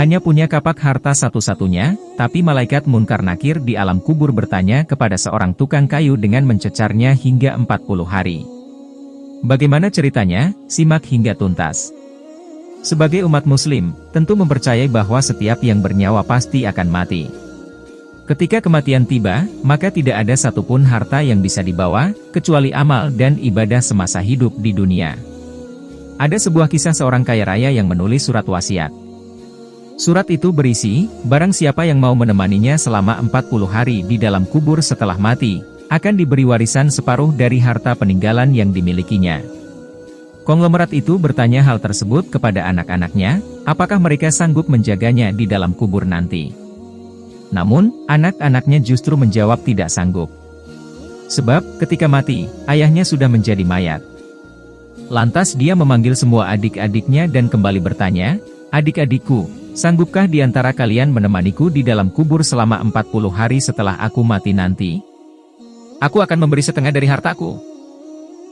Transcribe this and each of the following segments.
hanya punya kapak harta satu-satunya, tapi malaikat Munkar Nakir di alam kubur bertanya kepada seorang tukang kayu dengan mencecarnya hingga 40 hari. Bagaimana ceritanya? Simak hingga tuntas. Sebagai umat muslim, tentu mempercayai bahwa setiap yang bernyawa pasti akan mati. Ketika kematian tiba, maka tidak ada satupun harta yang bisa dibawa, kecuali amal dan ibadah semasa hidup di dunia. Ada sebuah kisah seorang kaya raya yang menulis surat wasiat. Surat itu berisi, barang siapa yang mau menemaninya selama 40 hari di dalam kubur setelah mati, akan diberi warisan separuh dari harta peninggalan yang dimilikinya. Konglomerat itu bertanya hal tersebut kepada anak-anaknya, apakah mereka sanggup menjaganya di dalam kubur nanti. Namun, anak-anaknya justru menjawab tidak sanggup. Sebab, ketika mati, ayahnya sudah menjadi mayat. Lantas dia memanggil semua adik-adiknya dan kembali bertanya, "Adik-adikku, sanggupkah di antara kalian menemaniku di dalam kubur selama 40 hari setelah aku mati nanti? Aku akan memberi setengah dari hartaku."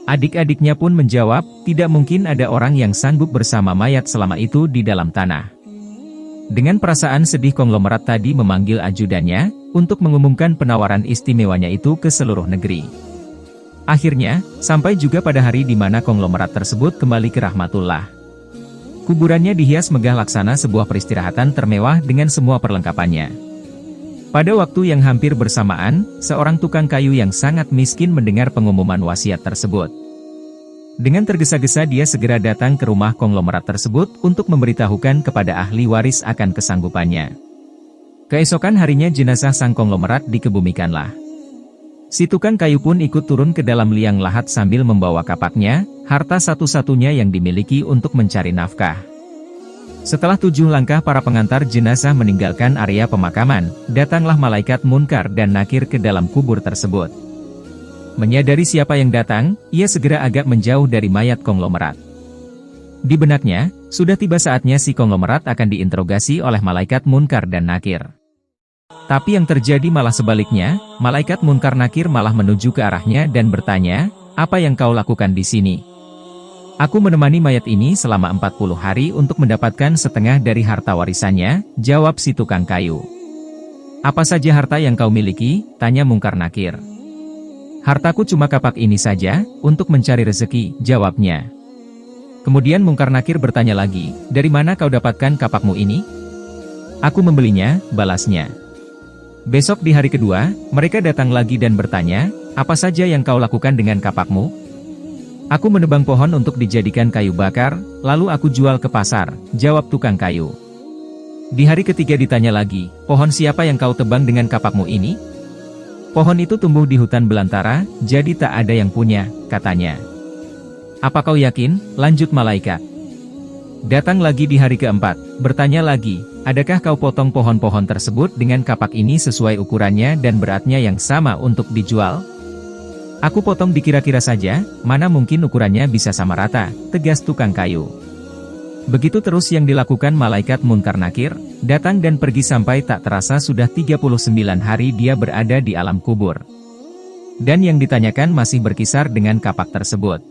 Adik-adiknya pun menjawab, tidak mungkin ada orang yang sanggup bersama mayat selama itu di dalam tanah. Dengan perasaan sedih konglomerat tadi memanggil ajudannya, untuk mengumumkan penawaran istimewanya itu ke seluruh negeri. Akhirnya, sampai juga pada hari di mana konglomerat tersebut kembali ke rahmatullah. Kuburannya dihias megah laksana sebuah peristirahatan termewah dengan semua perlengkapannya. Pada waktu yang hampir bersamaan, seorang tukang kayu yang sangat miskin mendengar pengumuman wasiat tersebut. Dengan tergesa-gesa dia segera datang ke rumah konglomerat tersebut untuk memberitahukan kepada ahli waris akan kesanggupannya. Keesokan harinya jenazah sang konglomerat dikebumikanlah. Si tukang kayu pun ikut turun ke dalam liang lahat sambil membawa kapaknya, harta satu-satunya yang dimiliki untuk mencari nafkah. Setelah 7 langkah para pengantar jenazah meninggalkan area pemakaman, datanglah malaikat Munkar dan Nakir ke dalam kubur tersebut. Menyadari siapa yang datang, ia segera agak menjauh dari mayat konglomerat. Di benaknya, sudah tiba saatnya si konglomerat akan diinterogasi oleh malaikat Munkar dan Nakir. Tapi yang terjadi malah sebaliknya, malaikat Munkar Nakir malah menuju ke arahnya dan bertanya, "Apa yang kau lakukan di sini?" "Aku menemani mayat ini selama 40 hari untuk mendapatkan setengah dari harta warisannya," jawab si tukang kayu. "Apa saja harta yang kau miliki?" tanya Munkar Nakir. "Hartaku cuma kapak ini saja, untuk mencari rezeki," jawabnya. Kemudian Munkar Nakir bertanya lagi, "Dari mana kau dapatkan kapakmu ini?" "Aku membelinya," balasnya. Besok di hari kedua, mereka datang lagi dan bertanya, "Apa saja yang kau lakukan dengan kapakmu?" "Aku menebang pohon untuk dijadikan kayu bakar, lalu aku jual ke pasar," jawab tukang kayu. Di hari ketiga ditanya lagi, "Pohon siapa yang kau tebang dengan kapakmu ini?" "Pohon itu tumbuh di hutan belantara, jadi tak ada yang punya," katanya. "Apa kau yakin?" lanjut malaikat. Datang lagi di hari keempat, bertanya lagi, "Adakah kau potong pohon-pohon tersebut dengan kapak ini sesuai ukurannya dan beratnya yang sama untuk dijual?" "Aku potong dikira-kira saja, mana mungkin ukurannya bisa sama rata," tegas tukang kayu. Begitu terus yang dilakukan malaikat Munkar Nakir, datang dan pergi sampai tak terasa sudah 39 hari dia berada di alam kubur. Dan yang ditanyakan masih berkisar dengan kapak tersebut.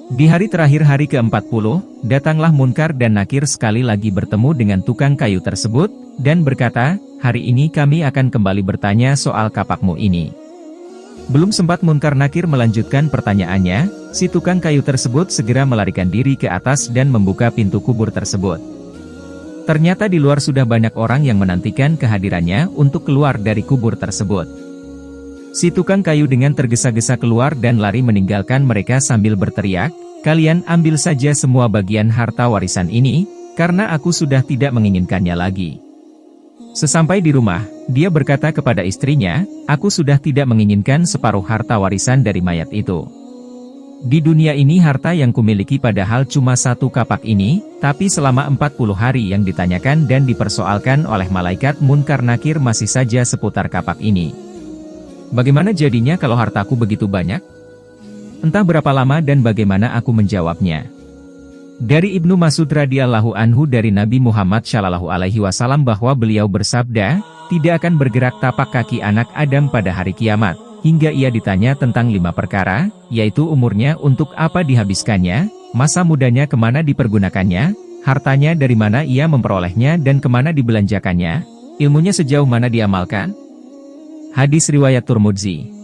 Di hari terakhir hari ke-40, datanglah Munkar dan Nakir sekali lagi bertemu dengan tukang kayu tersebut, dan berkata, "Hari ini kami akan kembali bertanya soal kapakmu ini." Belum sempat Munkar Nakir melanjutkan pertanyaannya, si tukang kayu tersebut segera melarikan diri ke atas dan membuka pintu kubur tersebut. Ternyata di luar sudah banyak orang yang menantikan kehadirannya untuk keluar dari kubur tersebut. Si tukang kayu dengan tergesa-gesa keluar dan lari meninggalkan mereka sambil berteriak, "Kalian ambil saja semua bagian harta warisan ini, karena aku sudah tidak menginginkannya lagi." Sesampai di rumah, dia berkata kepada istrinya, "Aku sudah tidak menginginkan separuh harta warisan dari mayat itu. Di dunia ini harta yang kumiliki padahal cuma satu kapak ini, tapi selama 40 hari yang ditanyakan dan dipersoalkan oleh malaikat Munkar Nakir masih saja seputar kapak ini. Bagaimana jadinya kalau hartaku begitu banyak? Entah berapa lama dan bagaimana aku menjawabnya." Dari Ibnu Mas'ud radhiyallahu anhu dari Nabi Muhammad shallallahu alaihi wasallam bahwa beliau bersabda, "Tidak akan bergerak tapak kaki anak Adam pada hari kiamat, hingga ia ditanya tentang 5 perkara, yaitu umurnya untuk apa dihabiskannya, masa mudanya kemana dipergunakannya, Hartanya dari mana ia memperolehnya dan kemana dibelanjakannya? Ilmunya sejauh mana diamalkan? Hadis riwayat Tirmidzi.